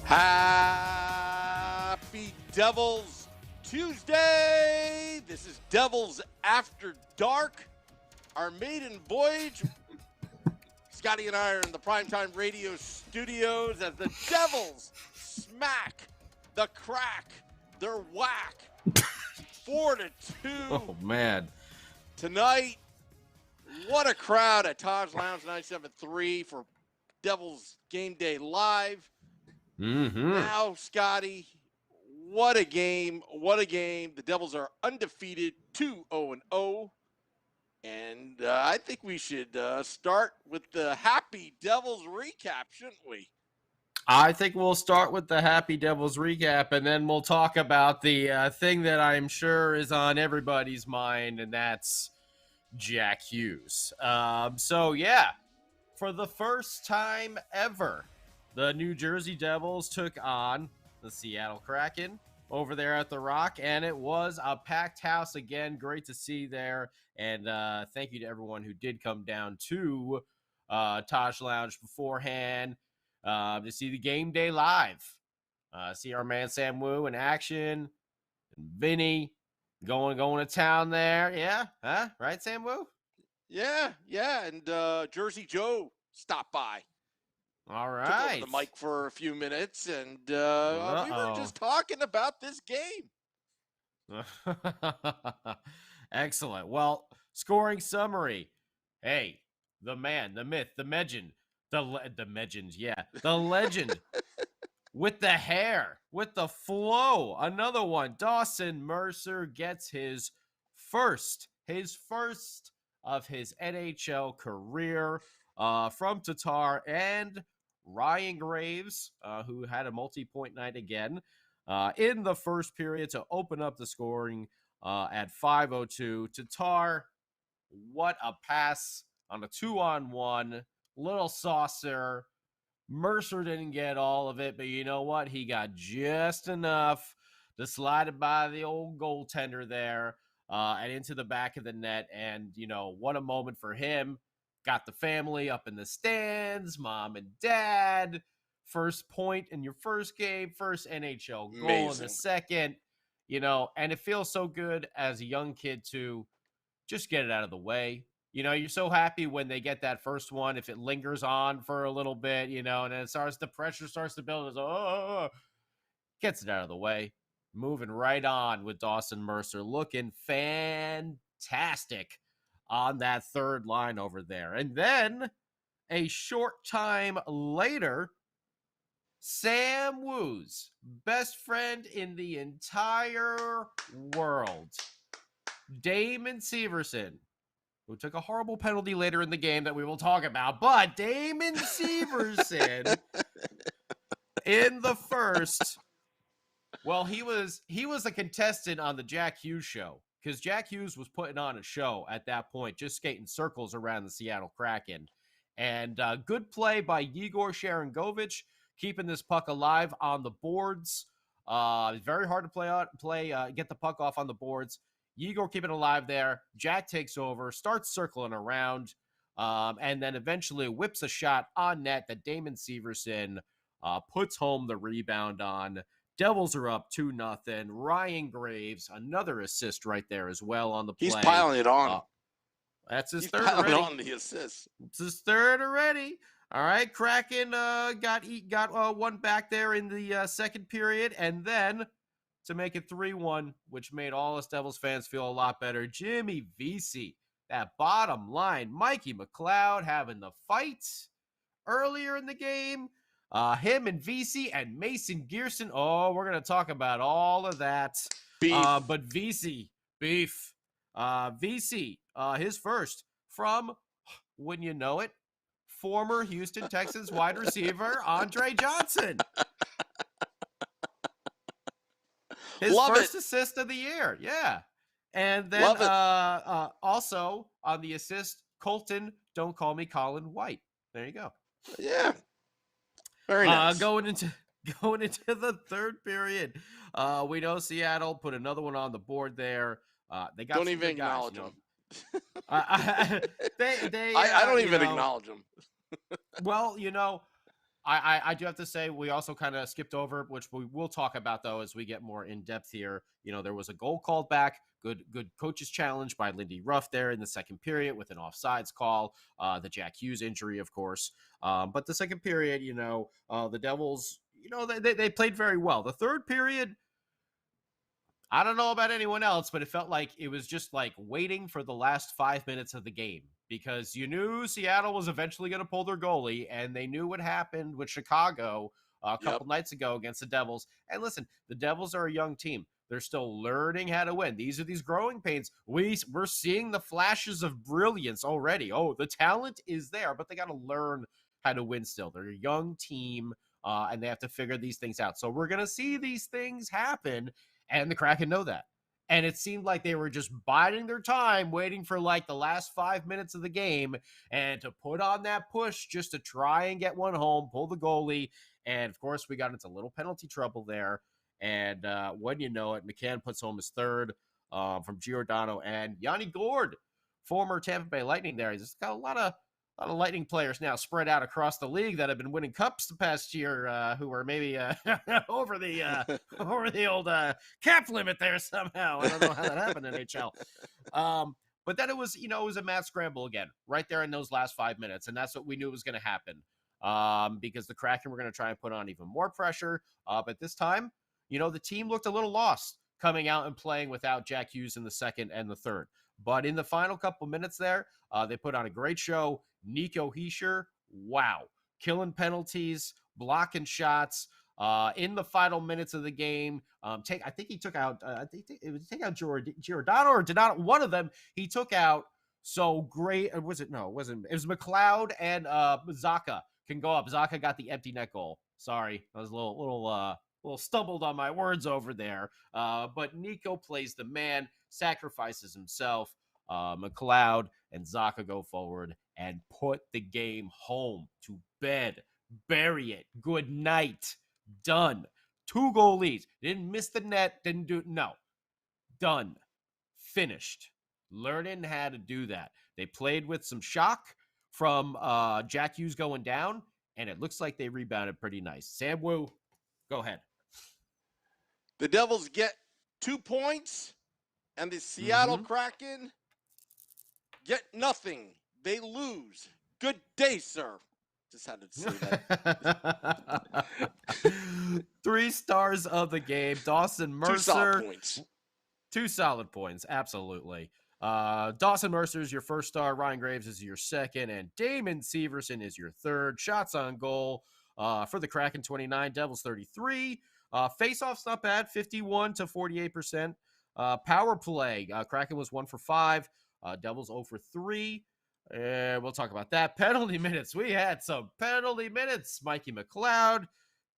Happy Devils Tuesday. This is Devils After Dark, our maiden voyage. Scotty and I are in the Primetime Radio studios as the Devils smack the Crack. They're whack. 4-2. Oh, man. Tonight, what a crowd at Taj Lounge 97.3 for Devils Game Day Live. Now, Scotty, what a game. What a game. The Devils are undefeated, 2-0-0. And I think we should start with the Happy Devils recap, shouldn't we? I think we'll start with the Happy Devils recap, and then we'll talk about the thing that I'm sure is on everybody's mind, and that's Jack Hughes. So, yeah, for the first time ever, the New Jersey Devils took on the Seattle Kraken over there at the Rock, and it was a packed house again. Great to see there, and thank you to everyone who did come down to Taj Lounge beforehand to see the game day live. See our man Sam Wu in action, and Vinny going to town there. Yeah, huh? Right, Sam Wu? Yeah, and Jersey Joe stopped by. All right. Took over the mic for a few minutes, and we were just talking about this game. Excellent. Well, scoring summary. Hey, the man, the myth, the legend, the legend, yeah, the legend with the hair, with the flow. Another one. Dawson Mercer gets his first of his NHL career from Tatar, and Ryan Graves, who had a multi-point night again in the first period to open up the scoring at 5:02. Tatar, what a pass on a 2-on-1, little saucer. Mercer didn't get all of it, but you know what? He got just enough to slide it by the old goaltender there and into the back of the net. And, you know, what a moment for him. Got the family up in the stands, mom and dad, first point in your first game, first NHL goal in the Amazing. second, and it feels so good as a young kid to just get it out of the way. You're so happy when they get that first one, if it lingers on for a little bit, and then the pressure starts to build. Gets it out of the way. Moving right on with Dawson Mercer, looking fantastic on that third line over there. And then a short time later, Sam Woo's best friend in the entire world, Damon Severson, who took a horrible penalty later in the game that we will talk about, but Damon Severson in the first, well, he was a contestant on the Jack Hughes show, because Jack Hughes was putting on a show at that point, just skating circles around the Seattle Kraken. And good play by Yegor Sharangovich, keeping this puck alive on the boards. Very hard to get the puck off on the boards. Yegor keeping it alive there. Jack takes over, starts circling around, and then eventually whips a shot on net that Damon Severson puts home the rebound on. Devils are up 2-0. Ryan Graves, another assist right there as well on the play. He's piling it on. That's his He's third piling already. on the assist. It's his third already. All right, Kraken got one back there in the second period, and then to make it 3-1, which made all us Devils fans feel a lot better, Jimmy Vesey, that bottom line, Mikey McLeod having the fight earlier in the game. Him and Vesey and Mason Gearson. Oh, we're going to talk about all of that. Beef. But Vesey, beef. Vesey, his first from, wouldn't you know it, former Houston Texans wide receiver Andre Johnson. His first assist of the year. Yeah. And then also on the assist, Colton, don't call me Colin White. There you go. Yeah. Very nice. Going into the third period, we know Seattle put another one on the board there. They got don't even acknowledge them. I don't even acknowledge them. Well, I do have to say we also kind of skipped over, which we will talk about though as we get more in depth here. There was a goal called back. Good coach's challenge by Lindy Ruff there in the second period with an offsides call. The Jack Hughes injury, of course. But the second period, the Devils, they played very well. The third period, I don't know about anyone else, but it felt like it was just like waiting for the last 5 minutes of the game, because you knew Seattle was eventually going to pull their goalie, and they knew what happened with Chicago a couple nights ago against the Devils. And listen, the Devils are a young team. They're still learning how to win. These are these growing pains. We're seeing the flashes of brilliance already. Oh, the talent is there, but they got to learn how to win still. They're a young team, and they have to figure these things out. So we're going to see these things happen, and the Kraken know that. And it seemed like they were just biding their time, waiting for like the last 5 minutes of the game and to put on that push just to try and get one home, pull the goalie. And of course, we got into a little penalty trouble there. And when you know it, McCann puts home his third from Giordano, and Yanni Gourde, former Tampa Bay Lightning there. He's got a lot of Lightning players now spread out across the league that have been winning cups the past year, who are maybe over the old cap limit there somehow. I don't know how that happened in NHL. But then it was a mad scramble again right there in those last 5 minutes, and that's what we knew was going to happen, because the Kraken were going to try and put on even more pressure. But this time, the team looked a little lost coming out and playing without Jack Hughes in the second and the third. But in the final couple minutes there, they put on a great show. Nico Hischier, wow, killing penalties, blocking shots. In the final minutes of the game, I think he took out. Take out Giordano or Donato. One of them he took out. So great. Was it? No, it wasn't. It was McLeod and Zacha can go up. Zacha got the empty net goal. Sorry, I was a little stumbled on my words over there. But Nico plays the man, sacrifices himself. McLeod and Zacha go forward and put the game home to bed. Bury it. Good night. Done. 2 goal leads. Didn't miss the net. Done. Finished. Learning how to do that. They played with some shock from Jack Hughes going down, and it looks like they rebounded pretty nice. Sam Wu, go ahead. The Devils get 2 points, and the Seattle Kraken get nothing. They lose. Good day, sir. Just had to say that. 3 stars of the game. Dawson Mercer. 2 solid points. 2 solid points. Absolutely. Dawson Mercer is your first star. Ryan Graves is your second. And Damon Severson is your third. Shots on goal for the Kraken, 29. Devils, 33. Face-offs, not bad, 51 to 48%. Power play, Kraken was 1 for 5. Devils 0 for 3. We'll talk about that. Penalty minutes. We had some penalty minutes. Mikey McLeod,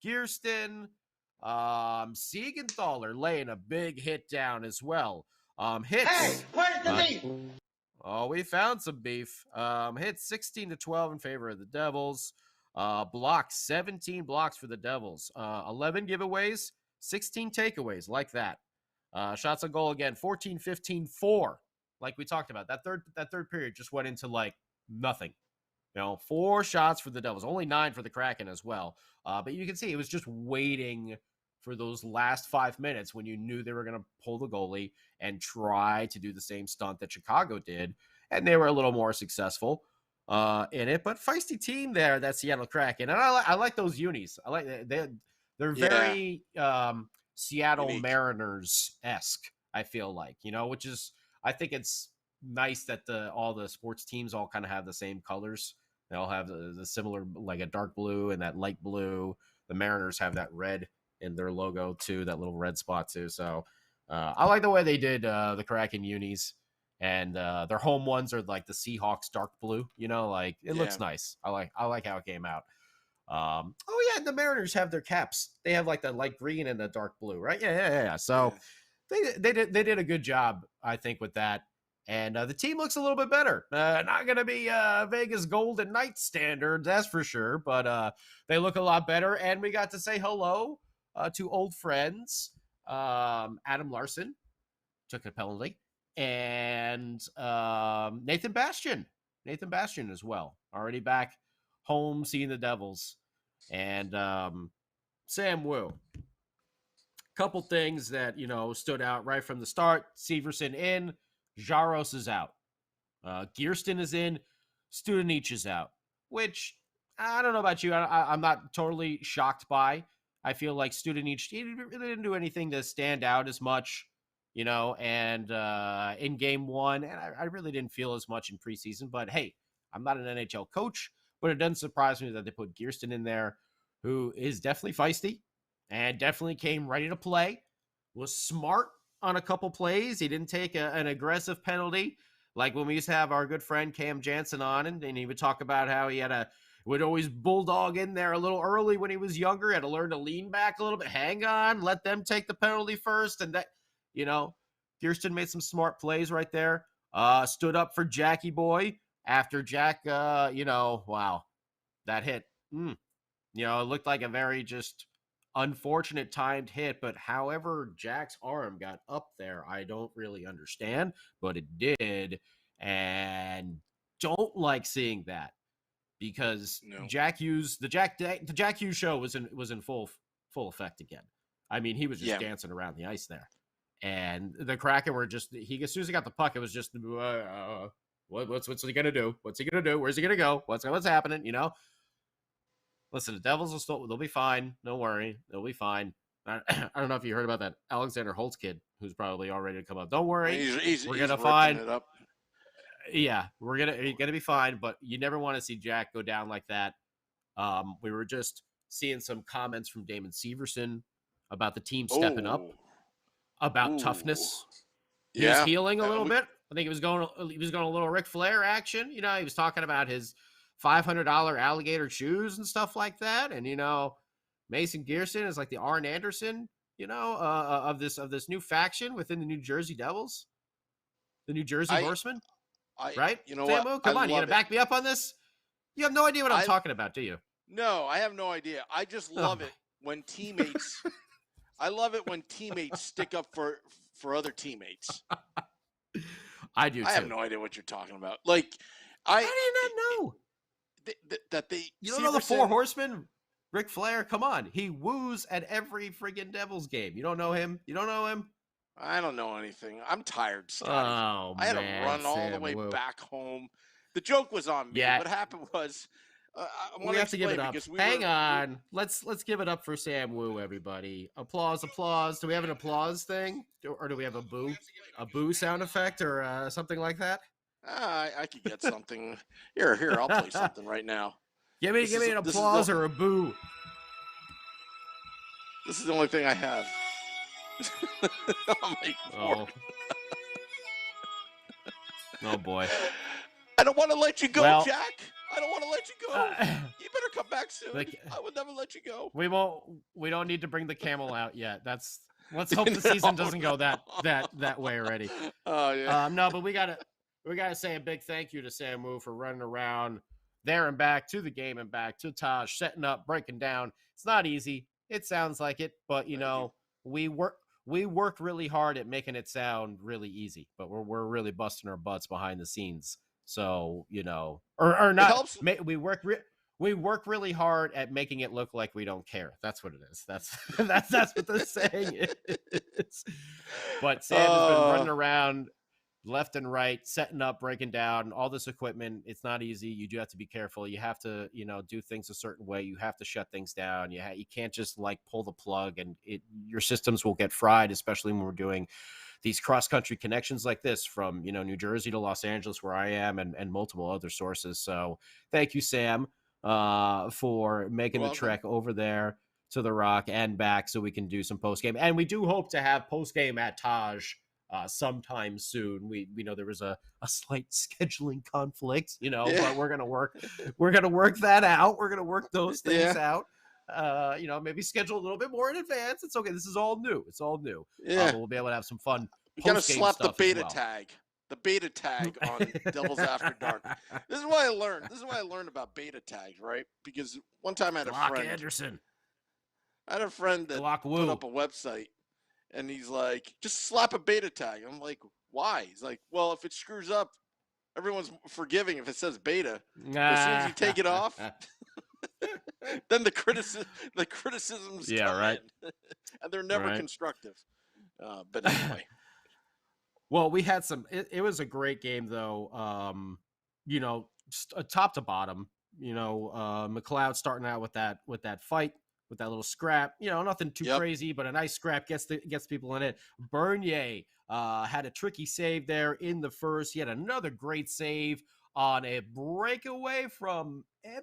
Gearston, Siegenthaler laying a big hit down as well. Hits. Hey, where's the beef? Oh, we found some beef. Hits 16 to 12 in favor of the Devils. Blocks, 17 blocks for the Devils. 11 giveaways, 16 takeaways, like that. Shots on goal again, 14, 15, 4. Like we talked about, that third period just went into like nothing. 4 shots for the Devils, only 9 for the Kraken as well. But you can see it was just waiting for those last 5 minutes when you knew they were going to pull the goalie and try to do the same stunt that Chicago did. And they were a little more successful in it. But feisty team there, that Seattle Kraken. And I like those unis. I like they're very Seattle Unique. Mariners-esque, I feel like, which is, I think it's nice that all the sports teams all kind of have the same colors. They all have the similar, like a dark blue and that light blue. The Mariners have that red in their logo too, that little red spot too. So I like the way they did the Kraken unis, and their home ones are like the Seahawks dark blue. Like it looks nice. I like how it came out. The Mariners have their caps. They have like the light green and the dark blue, right? Yeah. So they did a good job, I think, with that. And the team looks a little bit better. Not going to be Vegas Golden Knights standards, that's for sure. But they look a lot better. And we got to say hello to old friends. Adam Larson took a penalty. And Nathan Bastian as well. Already back home seeing the Devils. And Sam Wu. Couple things that, stood out right from the start. Severson in. Jaros is out. Gearston is in. Studenich is out. Which, I don't know about you. I'm not totally shocked by. I feel like Studenich really didn't do anything to stand out as much, and in game 1. And I really didn't feel as much in preseason. But, hey, I'm not an NHL coach. But it doesn't surprise me that they put Gearston in there, who is definitely feisty and definitely came ready to play. Was smart on a couple plays. He didn't take an aggressive penalty like when we used to have our good friend Cam Jansen on, and he would talk about how he would always bulldog in there a little early when he was younger. He had to learn to lean back a little bit, hang on, let them take the penalty first. And that, Gearston made some smart plays right there. Stood up for Jackie Boy after Jack, wow, that hit. It looked like a very just unfortunate timed hit, but however Jack's arm got up there, I don't really understand, but it did, and don't like seeing that because Jack Hughes, the Jack Hughes show was in full effect again. I mean, he was just dancing around the ice there, and the Kraken were just as soon as he got the puck, it was just what's he gonna do? What's he gonna do? Where's he gonna go? What's happening? Listen, the Devils they'll be fine. Don't worry. They'll be fine. I don't know if you heard about that Alexander Holtz kid who's probably all ready to come up. Don't worry. We're going to find it up. Yeah, we're going to be fine, but you never want to see Jack go down like that. We were just seeing some comments from Damon Severson about the team stepping up, about toughness. He was healing a little bit. I think he was going a little Ric Flair action. He was talking about his $500 alligator shoes and stuff like that. And, Mason Gearston is like the Arn Anderson, of this new faction within the New Jersey Devils, the New Jersey Horsemen, right? Samu, come on, you going to back me up on this? You have no idea what I'm talking about, do you? No, I have no idea. I just love it when teammates, I love it when teammates stick up for other teammates. I do too. I have no idea what you're talking about. Like, I did not know. that they You don't know the Four Severson. Horsemen? Ric Flair, come on. He woos at every friggin' Devils game. You don't know him? You don't know him? I don't know anything. I'm tired, Scotty. Oh, I had to man, run all the Sam way Woo. back home. The joke was on me. Yeah, What happened was, I want we to have to give explain it up. because Hang on. Let's give it up for Sam Woo, everybody. Applause, applause. Do we have an applause thing? Or do we have a boo? A boo sound effect or something like that? I could get something. Here, I'll play something right now. Give me an applause or a boo. This is the only thing I have. Oh my Oh. Oh boy. I don't want to let you go, Well, Jack. I don't want to let you go. You better come back soon. I would never let you go. We won't. We don't need to bring the camel out yet. Let's hope the season doesn't go that way already. Oh yeah. No, but we gotta say a big thank you to Sam Woo for running around there and back to the game and back to Taj, setting up, breaking down. It's not easy. It sounds like it, but we work really hard at making it sound really easy, but we're really busting our butts behind the scenes. So, or not, we work really hard at making it look like we don't care. That's what it is. That's what the saying is. But Sam has been running around left and right, setting up, breaking down all this equipment. It's not easy. You do have to be careful. You have to, do things a certain way. You have to shut things down. You can't just pull the plug and your systems will get fried, especially when we're doing these cross-country connections like this from, New Jersey to Los Angeles, where I am, and multiple other sources. So thank you, Sam, for making the trek over there to the Rock and back so we can do some post-game. And we do hope to have post-game at Taj sometime soon. We know there was a slight scheduling conflict, but we're gonna work that out. We're gonna work those things out. Maybe schedule a little bit more in advance. It's okay. This is all new. It's all new. Yeah. But we'll be able to have some fun. You gotta slap the beta tag. The beta tag on Devils After Dark. This is what I learned. This is what I learned about beta tags, right? Because one time I had a friend. Anderson. I had a friend that put up a website, and he's like, just slap a beta tag. I'm like, why? He's like, well, if it screws up, everyone's forgiving if it says beta. But as soon as you take it off, then the criticisms come in. And they're never constructive. But anyway. Well, we had some. It was a great game, though. Top to bottom. McLeod starting out with that fight, with that little scrap. Nothing too crazy, but a nice scrap gets people in it. Bernier had a tricky save there in the first. He had another great save on a breakaway from Eberle,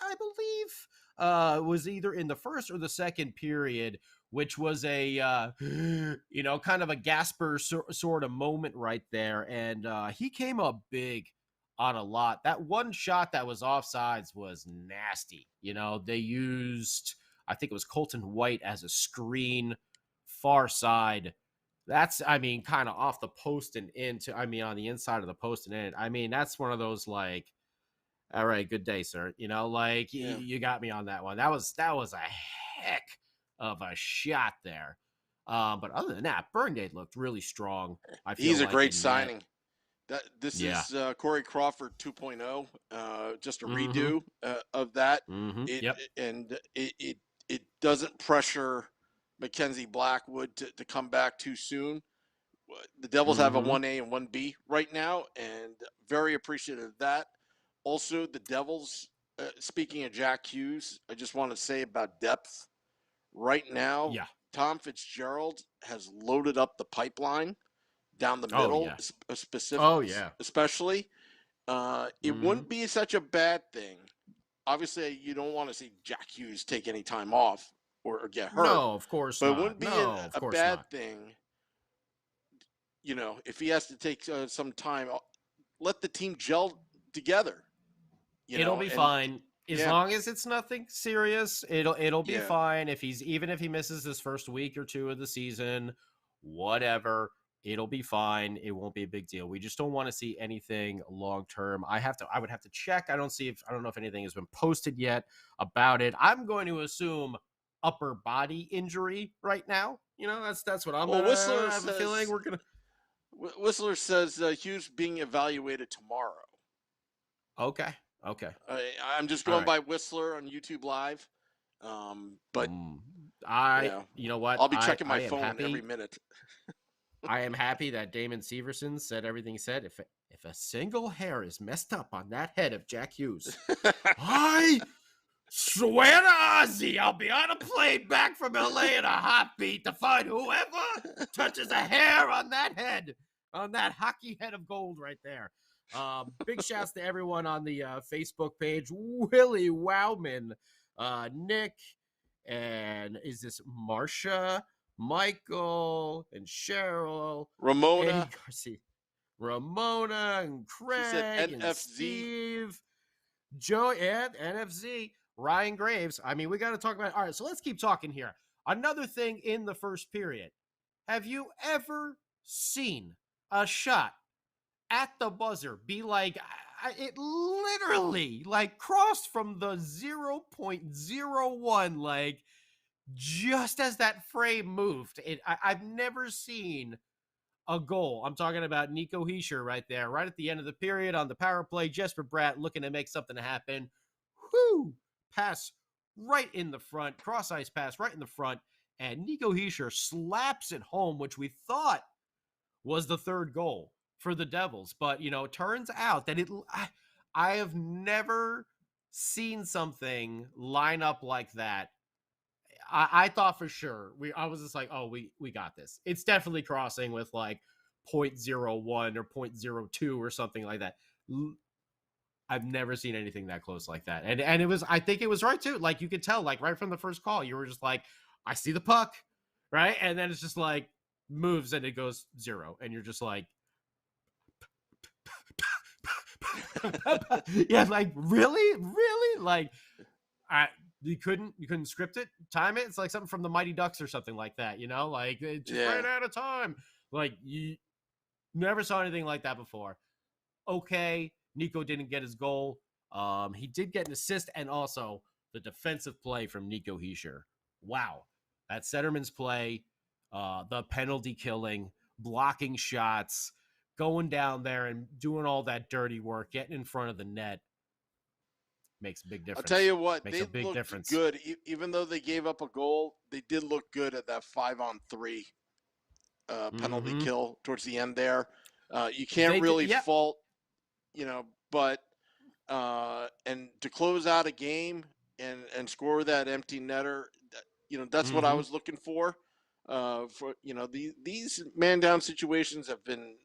I believe. Was either in the first or the second period, which was a kind of a Gasper sort of moment right there. And he came up big on a lot. That one shot that was offsides was nasty. They used, I think it was Colton White as a screen far side. That's, kind of off the post and into, on the inside of the post and in. That's one of those all right, good day, sir. You got me on that one. That was a heck of a shot there. But other than that, Bernier looked really strong. He's a great signing. This is Corey Crawford 2.0, just a redo of that. And it doesn't pressure Mackenzie Blackwood to come back too soon. The Devils have a 1A and 1B right now, and very appreciative of that. Also, the Devils, speaking of Jack Hughes, I just want to say about depth. Right now, Tom Fitzgerald has loaded up the pipeline down the middle, especially. It wouldn't be such a bad thing. Obviously, you don't want to see Jack Hughes take any time off or get hurt. No, of course not. But it wouldn't be a bad thing, if he has to take some time. Let the team gel together. It'll be fine. As long as it's nothing serious, it'll be fine. Even if he misses this first week or two of the season, whatever, it'll be fine. It won't be a big deal. We just don't want to see anything long term. I would have to check. I don't know if anything has been posted yet about it. I'm going to assume upper body injury right now. That's what I'm Whistler I have a feeling we're gonna. Whistler says Hughes being evaluated tomorrow. Okay. Okay. I'm just All going right. by Whistler on YouTube Live. But You know what? I'll be checking my I am phone every happy. minute. I am happy that Damon Severson said everything he said. If a single hair is messed up on that head of Jack Hughes, I swear to Ozzy, I'll be on a plane back from LA in a hot beat to find whoever touches a hair on that head, on that hockey head of gold right there. Big shouts to everyone on the Facebook page. Willie Wowman, Nick, and is this Marsha, Michael, and Cheryl, Eddie Ramona, Garcia, Ramona, and she said Craig, and NFZ. Steve, Joe, and NFZ, Ryan Graves. I mean, we got to talk about. All right, so let's keep talking here. Another thing in the first period. Have you ever seen a shot at the buzzer be like, it literally like crossed from the 0.01, like just as that frame moved? I've never seen a goal. I'm talking about Nico Hischier right there, right at the end of the period on the power play. Jesper Bratt looking to make something happen. Whoo! Pass right in the front, cross ice pass right in the front, and Nico Hischier slaps it home, which we thought was the third goal for the Devils. But, you know, it turns out that I have never seen something line up like that. I thought for sure I was just like, oh, we got this. It's definitely crossing with like 0.01 or 0.02 or something like that. I've never seen anything that close like that. And it was, I think it was right too. Like you could tell, like right from the first call, you were just like, I see the puck, right? And then it's just like moves and it goes 0. And you're just like, yeah, like really? Like you couldn't script it, time it. It's like something from the Mighty Ducks or something like that, you know? Like it just ran out of time. Like you never saw anything like that before. Okay, Nico didn't get his goal. He did get an assist, and also the defensive play from Nico Hischier. Wow, that Setterman's play, the penalty killing, blocking shots, going down there and doing all that dirty work, getting in front of the net makes a big difference. I'll tell you what, Makes they a big looked difference. good. Even though they gave up a goal, they did look good at that 5-on-3 penalty kill towards the end there. You can't really fault, but and to close out a game and score that empty netter, that's what I was looking for. These man down situations have been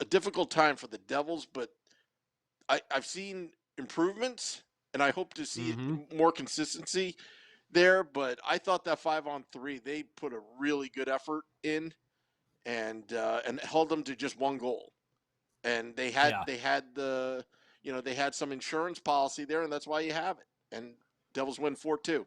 a difficult time for the Devils, but I've seen improvements, and I hope to see more consistency there. But I thought that 5-on-3, they put a really good effort in, and held them to just one goal. And they had they had some insurance policy there, and that's why you have it. And Devils win 4-2.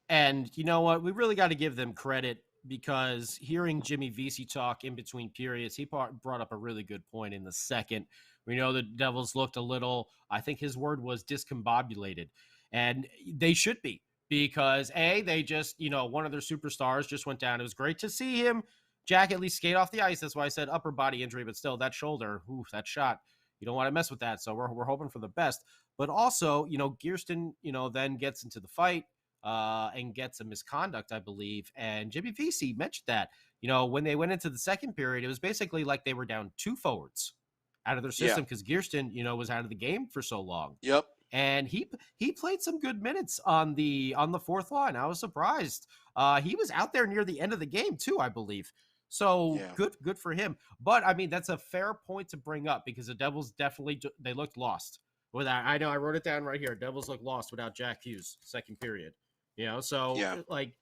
And you know what? We really got to give them credit, because hearing Jimmy Vesey talk in between periods, he brought up a really good point in the second. We know the Devils looked a little, I think his word was discombobulated. And they should be, because they just, one of their superstars just went down. It was great to see him, Jack, at least skate off the ice. That's why I said upper body injury, but still that shoulder, that shot, you don't want to mess with that. So we're hoping for the best. But also, Gearston, then gets into the fight. And gets a misconduct, I believe. And Jimmy Vesey mentioned that, when they went into the second period, it was basically like they were down 2 forwards out of their system, because Gearston, was out of the game for so long. Yep. And he played some good minutes on the fourth line. I was surprised. He was out there near the end of the game too, I believe. So good for him. But I mean, that's a fair point to bring up, because the Devils definitely, they looked lost without. I know I wrote it down right here. Devils looked lost without Jack Hughes second period. Like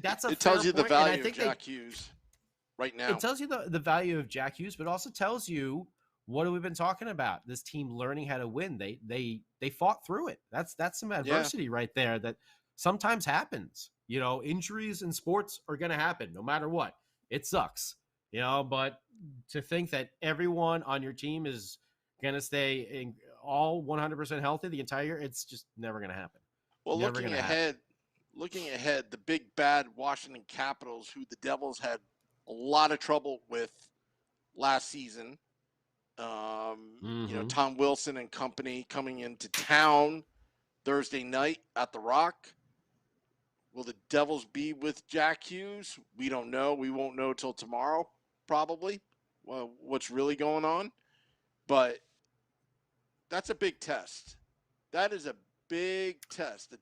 that's it tells you point. the value of Jack Hughes right now. It tells you the value of Jack Hughes, but also tells you what have we been talking about? This team learning how to win. They fought through it. That's some adversity right there that sometimes happens. Injuries in sports are going to happen no matter what. It sucks. But to think that everyone on your team is going to stay all 100% healthy the entire year, it's just never going to happen. Well, looking ahead, the big bad Washington Capitals, who the Devils had a lot of trouble with last season, Tom Wilson and company coming into town Thursday night at the Rock. Will the Devils be with Jack Hughes? We don't know. We won't know till tomorrow, probably, what's really going on. But that's a big test. That is a big test. The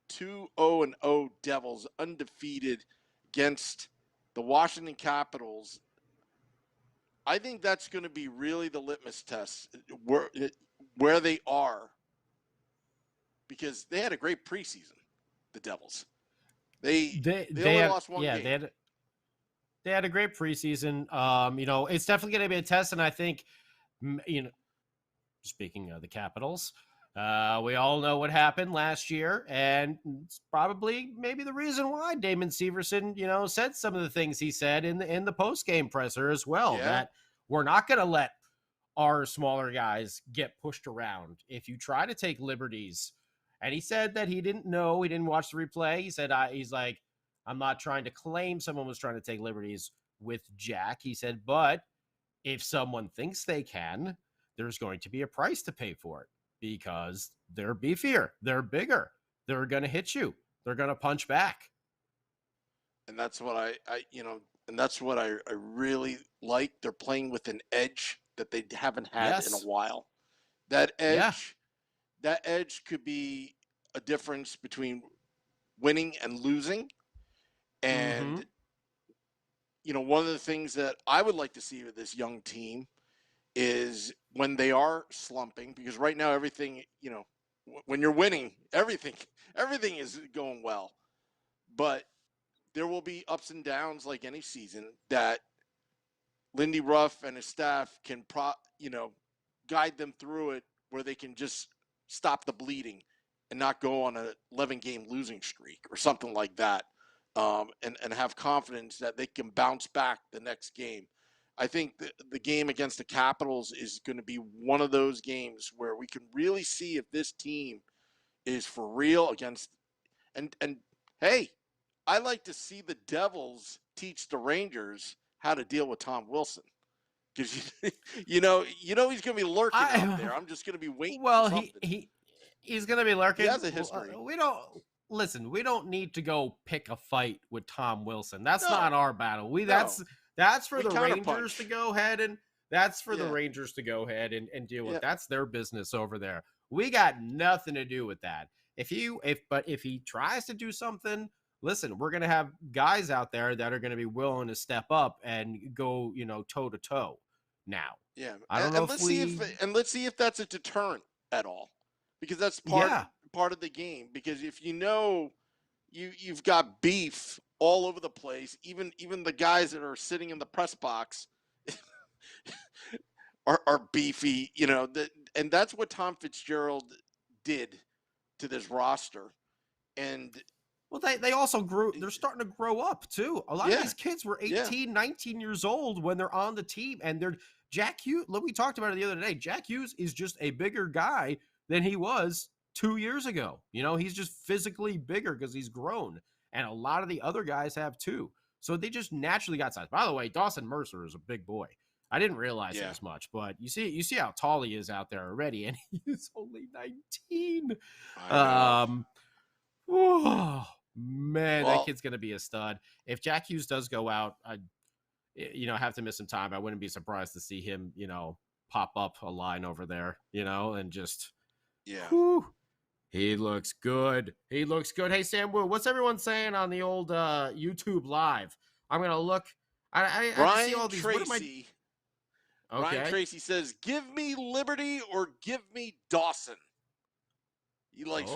2-0-0 Devils, undefeated against the Washington Capitals. I think that's going to be really the litmus test where they are, because they had a great preseason, the Devils. They only lost one game. They had a great preseason. It's definitely going to be a test, and I think, speaking of the Capitals, we all know what happened last year, and it's probably maybe the reason why Damon Severson, said some of the things he said in the post-game presser as well, that we're not going to let our smaller guys get pushed around. If you try to take liberties, and he said that he didn't know, he didn't watch the replay. He said, he's like, I'm not trying to claim someone was trying to take liberties with Jack. He said, but if someone thinks they can, there's going to be a price to pay for it, because they're beefier, they're bigger, they're going to hit you, they're going to punch back. And that's what I really like. They're playing with an edge that they haven't had in a while. That edge could be a difference between winning and losing. And one of the things that I would like to see with this young team is when they are slumping, because right now everything, when you're winning, everything is going well. But there will be ups and downs like any season that Lindy Ruff and his staff can guide them through it, where they can just stop the bleeding and not go on an 11-game losing streak or something like that, and have confidence that they can bounce back the next game. I think the game against the Capitals is going to be one of those games where we can really see if this team is for real against – and hey, I like to see the Devils teach the Rangers how to deal with Tom Wilson, because he's going to be lurking out there. I'm just going to be waiting. Well, for something. He's going to be lurking. He has a history. We don't need to go pick a fight with Tom Wilson. That's not our battle. That's for the Rangers to go ahead and the Rangers to go ahead and deal with. That's their business over there. We got nothing to do with that. If he tries to do something, listen, we're going to have guys out there that are going to be willing to step up and go, toe to toe now. Yeah. Let's see if that's a deterrent at all, because that's part of the game. Because if you've got beef all over the place, even the guys that are sitting in the press box are beefy, and that's what Tom Fitzgerald did to this roster. And well, they also grew. They're starting to grow up too. A lot of these kids were 18, 19 years old when they're on the team, and they're Jack Hughes. Look, we talked about it the other day. Jack Hughes is just a bigger guy than he was 2 years ago. He's just physically bigger because he's grown, and a lot of the other guys have too. So they just naturally got size. By the way, Dawson Mercer is a big boy. I didn't realize it as much, but you see how tall he is out there already, and he's only 19. Oh, man, that kid's going to be a stud. If Jack Hughes does go out, I have to miss some time. I wouldn't be surprised to see him, pop up a line over there, and just, he looks good. He looks good. Hey, Sam Wu, what's everyone saying on the old YouTube live? I'm going to look. I see all these. Tracy. Okay. Brian Tracy says, give me Liberty or give me Dawson. He likes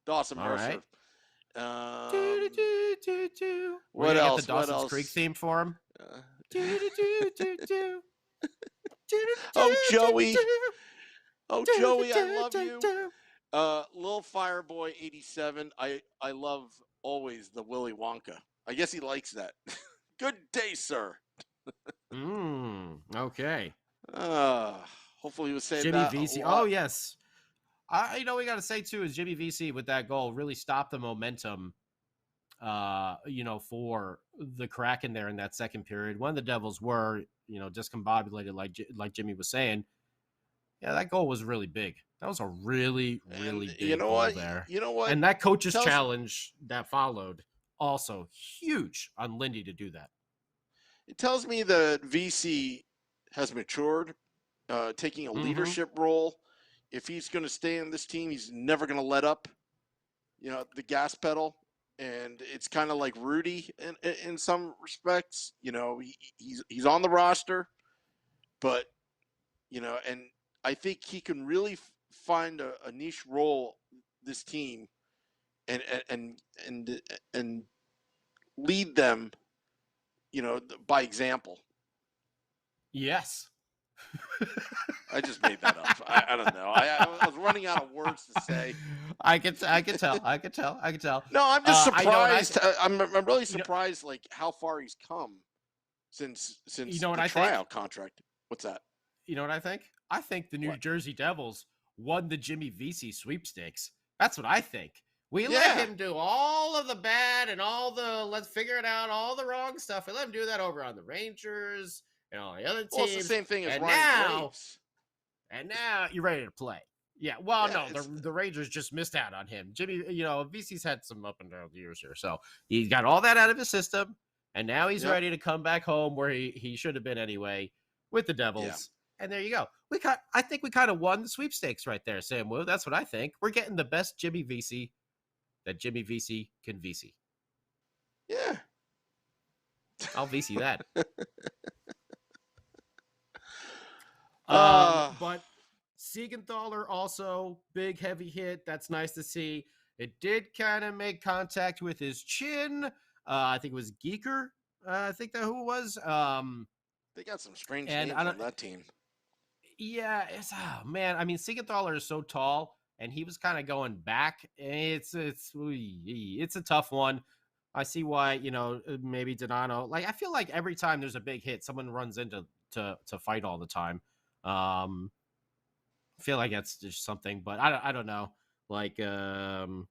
Dawson Mercer. Right. What else? Get the Dawson's Creek theme for him. Oh, Joey. Oh, Joey, I love you. Lil Fireboy 87. I love always the Willy Wonka. I guess he likes that. Good day, sir. Okay. Hopefully he was saying Jimmy that. VC. Oh, yes. We got to say, too, is Jimmy VC with that goal really stopped the momentum, for the Kraken there in that second period when the Devils were discombobulated like Jimmy was saying. Yeah, that goal was really big. That was a really, really And big goal there. You know what? And that coach's challenge that followed, also huge on Lindy to do that. It tells me that VC has matured, taking a leadership role. If he's going to stay in this team, he's never going to let up, the gas pedal. And it's kind of like Rudy in some respects. He's on the roster, but and I think he can really find a niche role this team, and lead them, by example. Yes. I just made that up. I don't know. I was running out of words to say. I could tell. No, I'm just surprised. I'm really surprised, like how far he's come since the tryout contract. What's that? You know what I think? I think the New Jersey Devils won the Jimmy Vesey sweepstakes. That's what I think. We let him do all of the bad and all the let's figure it out, all the wrong stuff. We let him do that over on the Rangers and all the other teams. Well, it's the same thing as Ryan Graves. And now you're ready to play. Yeah, well, no, the Rangers just missed out on him. Jimmy, VC's had some up and down years here. So he got all that out of his system, and now he's ready to come back home where he should have been anyway with the Devils. Yeah. And there you go. I think we kind of won the sweepstakes right there, Sam Wu. That's what I think. We're getting the best Jimmy VC that Jimmy VC can VC. Yeah. I'll VC that. But Siegenthaler also big heavy hit. That's nice to see. It did kind of make contact with his chin. I think it was Geeker. I think that who it was. They got some strange names on that team. Yeah, man. I mean, Siegenthaler is so tall, and he was kind of going back. It's a tough one. I see why maybe Donato. Like I feel like every time there's a big hit, someone runs into to fight all the time. I feel like that's just something, but I don't know. Like I don't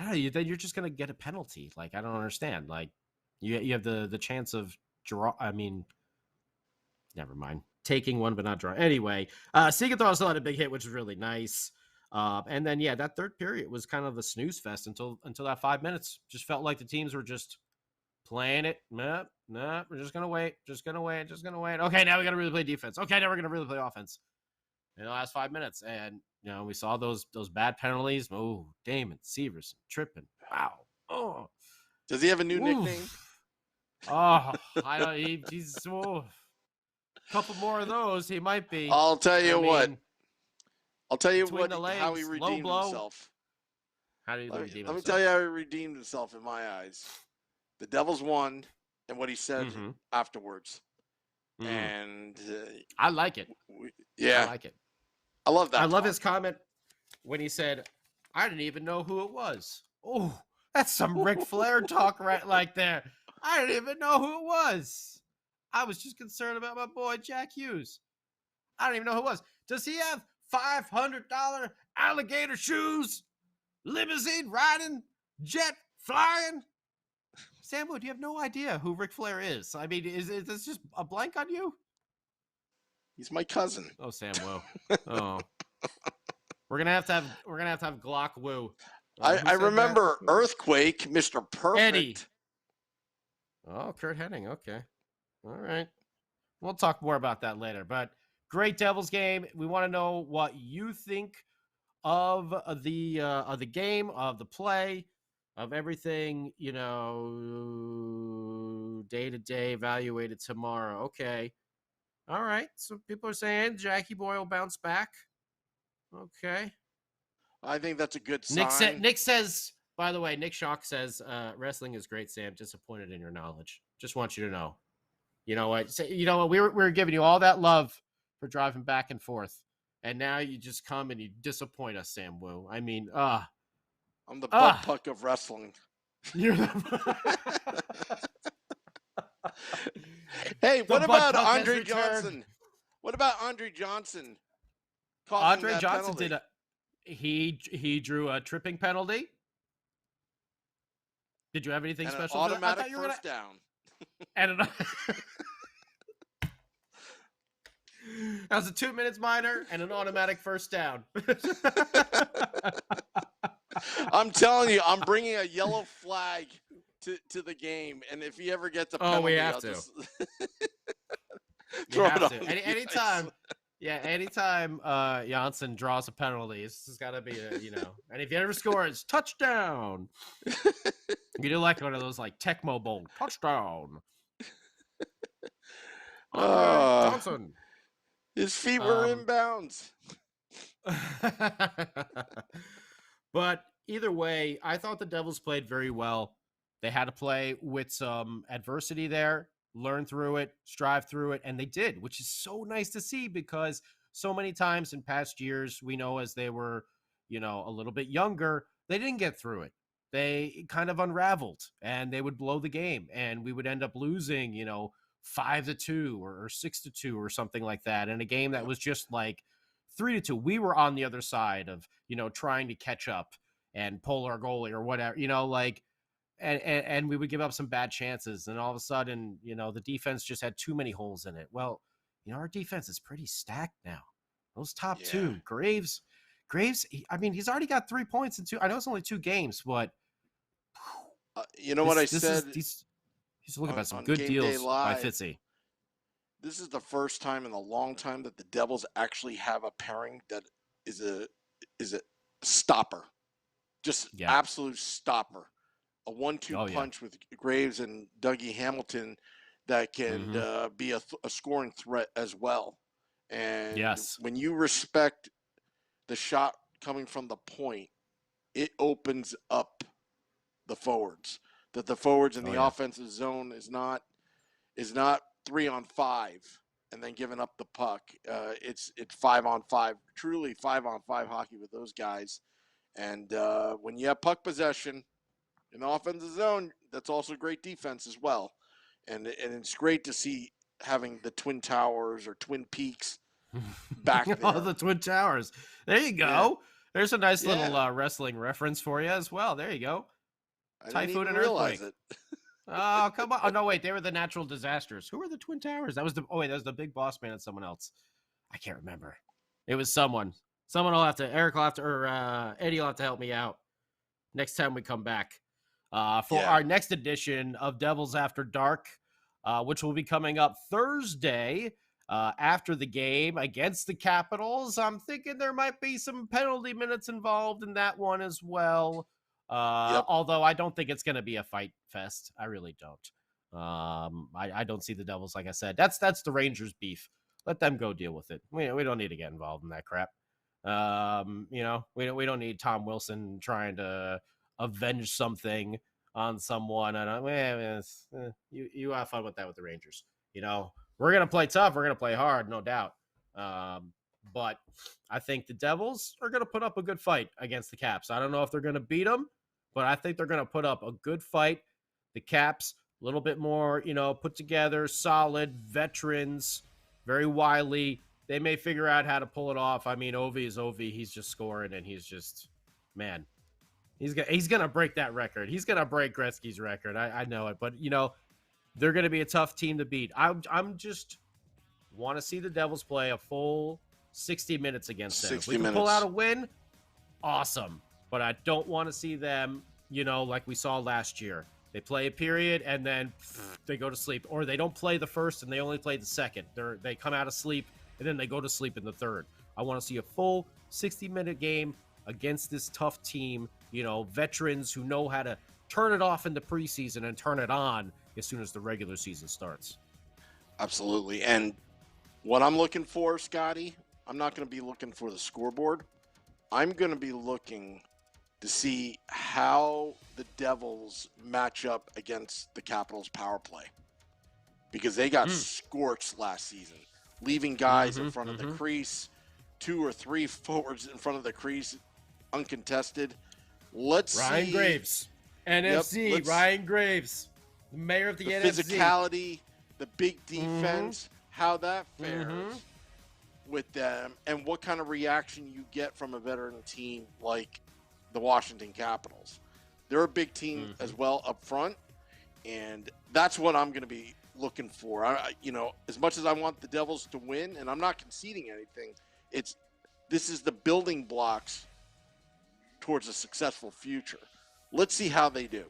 know. Then you're just gonna get a penalty. Like I don't understand. Like you have the chance of draw. I mean, never mind. Taking one but not draw. Anyway, Siegenthaler still had a big hit, which was really nice. And then that third period was kind of the snooze fest until that 5 minutes. Just felt like the teams were just playing it. Nah, we're just gonna wait. Okay, now we gotta really play defense. Okay, now we're gonna really play offense. In the last 5 minutes, and we saw those bad penalties. Oh, Damon Severson tripping. Wow. Oh, does he have a new nickname? Oh, I don't. He's a couple more of those. He might be. I'll tell you what. How he redeemed himself. How did he redeem himself? Let me tell you how he redeemed himself in my eyes. The Devils won, and what he said afterwards. And I like it. I like it. I love that. I love his comment when he said, "I didn't even know who it was." Oh, that's some Ric Flair talk right there. I didn't even know who it was. I was just concerned about my boy Jack Hughes. I don't even know who it was. Does he have $500 alligator shoes? Limousine riding? Jet flying? Sam Wood, you have no idea who Ric Flair is. I mean, is this just a blank on you? He's my cousin. Oh, Sam Wu. Oh, we're gonna have to have Glock Wu. I remember that? Earthquake, Mr. Perfect. Eddie. Oh, Kurt Hennig. Okay, all right. We'll talk more about that later. But great Devils game. We want to know what you think of the game, of the play, of everything. Day to day, evaluated tomorrow. Okay. All right. So people are saying Jackie Boy will bounce back. Okay. I think that's a good sign. Nick says, by the way, Nick Shock says, wrestling is great, Sam. Disappointed in your knowledge. Just want you to know. You know what? We were giving you all that love for driving back and forth. And now you just come and you disappoint us, Sam Wu. I mean, I'm the butt puck of wrestling. You're Hey, what about Andre Johnson? What about Andre Johnson? Andre Johnson penalty? He drew a tripping penalty. Did you have anything special? Automatic first down. And That was a 2 minutes minor and an automatic first down. I'm telling you, I'm bringing a yellow flag to the game, and if he ever gets a penalty, We have I'll to. just You throw it have on to. the Anytime. ice. Yeah, anytime Janssen draws a penalty, this has got to be and if he ever scores, touchdown. You do like one of those like Tecmo Bowl touchdown. Andre Johnson. His feet were in bounds. But either way, I thought the Devils played very well. They had to play with some adversity there, learn through it, strive through it, and they did, which is so nice to see because so many times in past years, we know as they were, a little bit younger, they didn't get through it. They kind of unraveled and they would blow the game and we would end up losing, 5-2 or 6-2 or something like that in a game that was just like 3-2. We were on the other side of, trying to catch up and pull our goalie or whatever, and we would give up some bad chances. And all of a sudden, the defense just had too many holes in it. Well, our defense is pretty stacked now. Those top two, Graves, he's already got 3 points in 2. I know it's only 2 games, but what I said? He's looking at some good deals by Fitzy. This is the first time in a long time that the Devils actually have a pairing that is a stopper, just absolute stopper, a 1-2 punch with Graves and Dougie Hamilton that can be a scoring threat as well. And when you respect the shot coming from the point, it opens up the forwards. That the forwards in the offensive zone is not 3-on-5 and then giving up the puck. It's 5-on-5, truly 5-on-5 hockey with those guys. And when you have puck possession in the offensive zone, that's also great defense as well. And it's great to see having the Twin Towers or Twin Peaks back there. Oh, the Twin Towers. There you go. Yeah. There's a nice little wrestling reference for you as well. There you go. Typhoon and earthquake. Oh, come on. Oh, no, wait. They were the natural disasters. Who were the Twin Towers? That was that was the Big Boss Man and someone else. I can't remember. It was someone. Someone will have to, Eric will have to, or Eddie will have to help me out next time we come back for our next edition of Devils After Dark, which will be coming up Thursday after the game against the Capitals. I'm thinking there might be some penalty minutes involved in that one as well. Although I don't think it's going to be a fight fest. I really don't. I don't see the Devils, like I said. That's the Rangers beef. Let them go deal with it. We don't need to get involved in that crap. We don't need Tom Wilson trying to avenge something on someone. You have fun with that with the Rangers. We're going to play tough. We're going to play hard, no doubt. But I think the Devils are going to put up a good fight against the Caps. I don't know if they're going to beat them, but I think they're going to put up a good fight. The Caps, a little bit more, put together, solid, veterans, very wily. They may figure out how to pull it off. I mean, Ovi is Ovi. He's just scoring, and he's just, man, he's going to break that record. He's going to break Gretzky's record. I know it. But, they're going to be a tough team to beat. I'm just want to see the Devils play a full 60 minutes against them. If we can pull out a win, awesome. But I don't want to see them, like we saw last year. They play a period and then they go to sleep. Or they don't play the first and they only play the second. They come out of sleep and then they go to sleep in the third. I want to see a full 60-minute game against this tough team. Veterans who know how to turn it off in the preseason and turn it on as soon as the regular season starts. Absolutely. And what I'm looking for, Scotty, I'm not going to be looking for the scoreboard. I'm going to be looking to see how the Devils match up against the Capitals power play. Because they got scorched last season, leaving guys in front of the crease, 2 or 3 forwards in front of the crease, uncontested. Ryan Graves, NFC, Ryan Graves, the mayor of the NFC. Physicality, the big defense, how that fares with them, and what kind of reaction you get from a veteran team like the Washington Capitals. They're a big team as well up front, and that's what I'm going to be looking for. As much as I want the Devils to win, and I'm not conceding anything, this is the building blocks towards a successful future. Let's see how they do.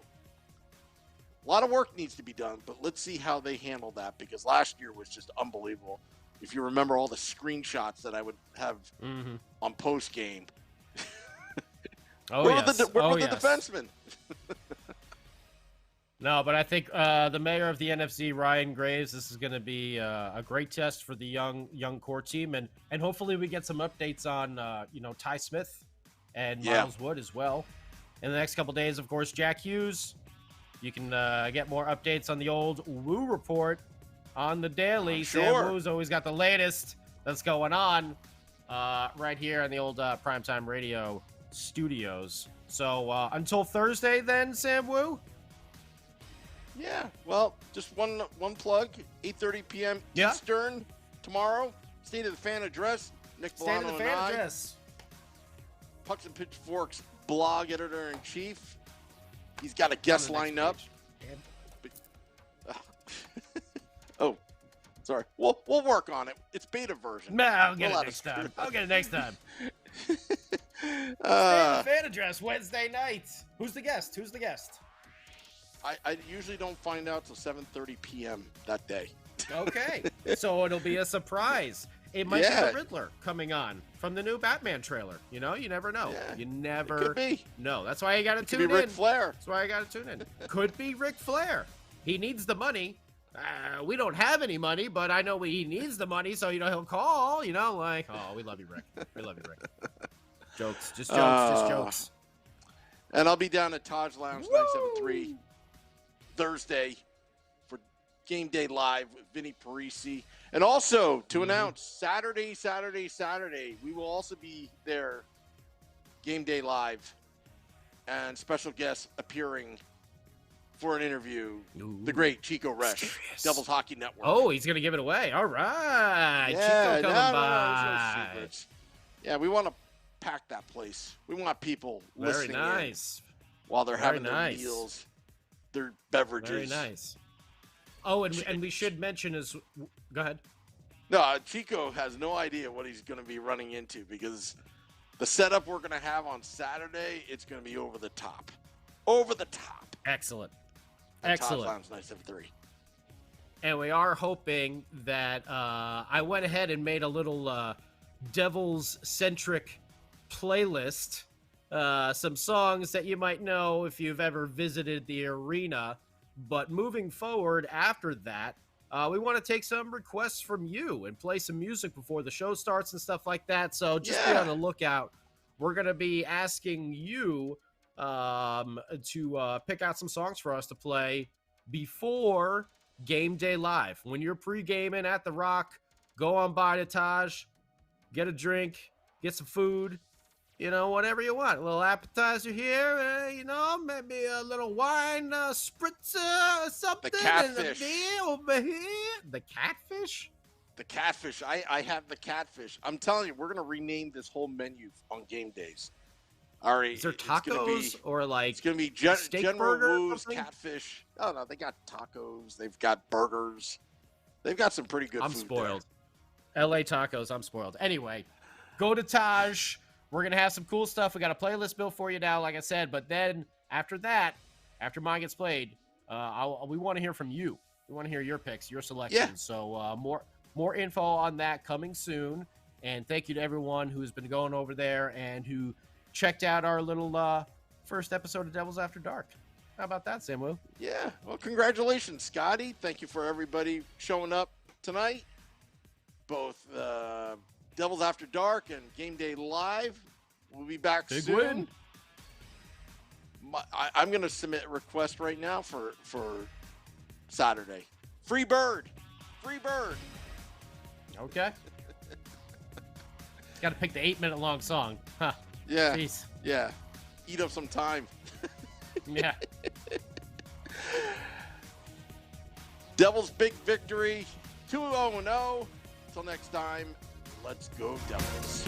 A lot of work needs to be done, but let's see how they handle that, because last year was just unbelievable. If you remember all the screenshots that I would have on post game. Where were the defensemen? No, but I think the mayor of the NFC, Ryan Graves, this is going to be a great test for the young core team, and hopefully we get some updates on Ty Smith and Miles Wood as well in the next couple days. Of course, Jack Hughes. You can get more updates on the old Woo Report on the daily. Sure. Sam Woo's always got the latest that's going on right here in the old Primetime Radio studios. So until Thursday then, Sam Woo? Yeah, well, just one plug, 8:30 p.m. Eastern tomorrow. State of the Fan Address, Nick Bolano and I. Address. Pucks and Pitchforks blog editor-in-chief. He's got a guest lined up. Oh, sorry. We'll work on it. It's beta version. No, I'll get it next time. I'll get it next time. Fan Address Wednesday night. Who's the guest? I usually don't find out till 7:30 p.m. that day. Okay, so it'll be a surprise. It might be the Riddler coming on from the new Batman trailer. You never know. Yeah, you never could be. know. That's why you got to tune in. Could be Ric Flair. That's why I got to tune in. Could be Ric Flair. He needs the money. We don't have any money, but I know he needs the money, so he'll call. We love you, Rick. We love you, Rick. Jokes, just jokes. And I'll be down at Taj Lounge 973 Thursday for Game Day Live with Vinny Parisi. And also to announce Saturday, we will also be there, Game Day Live, and special guests appearing for an interview. The great Chico Resch, Devils Hockey Network. Oh, he's going to give it away. All right. Yeah, Chico coming by. No secrets. Yeah, we want to pack that place. We want people listening in while they're having their meals, their beverages. Very nice. Oh, and we should mention go ahead. No, Chico has no idea what he's going to be running into, because the setup we're going to have on Saturday, it's going to be over the top. Over the top. Excellent. Excellent. Lounge 973. And we are hoping that I went ahead and made a little Devils-centric playlist. Some songs that you might know if you've ever visited the arena. But moving forward after that, we want to take some requests from you and play some music before the show starts and stuff like that. So just be on the lookout. We're going to be asking you to pick out some songs for us to play before Game Day Live. When you're pre-gaming at the Rock, go on by to Taj, get a drink, get some food, whatever you want. A little appetizer here, maybe a little wine spritzer or something. The catfish. And a beer over here. The catfish? The catfish. I have the catfish. I'm telling you, we're going to rename this whole menu on game days. All right. Is there tacos or like it's going to be General Woo's catfish. Oh, no, they got tacos. They've got burgers. They've got some pretty good food. I'm spoiled. LA tacos, I'm spoiled. Anyway, go to Taj. We're going to have some cool stuff. We got a playlist built for you now, like I said. But then after that, after mine gets played, we want to hear from you. We want to hear your picks, your selections. Yeah. So more info on that coming soon. And thank you to everyone who's been going over there and who checked out our little first episode of Devils After Dark. How about that, Samu? Yeah. Well, congratulations, Scotty. Thank you for everybody showing up tonight. Both Devils After Dark and Game Day Live. We'll be back Big soon. Win. I'm going to submit a request right now for Saturday. Free bird. Free bird. Okay. Got to pick the 8-minute long song. Huh. Yeah. Jeez. Yeah. Eat up some time. Yeah. Devils' big victory. 2-0-0. Until next time, let's go Devils.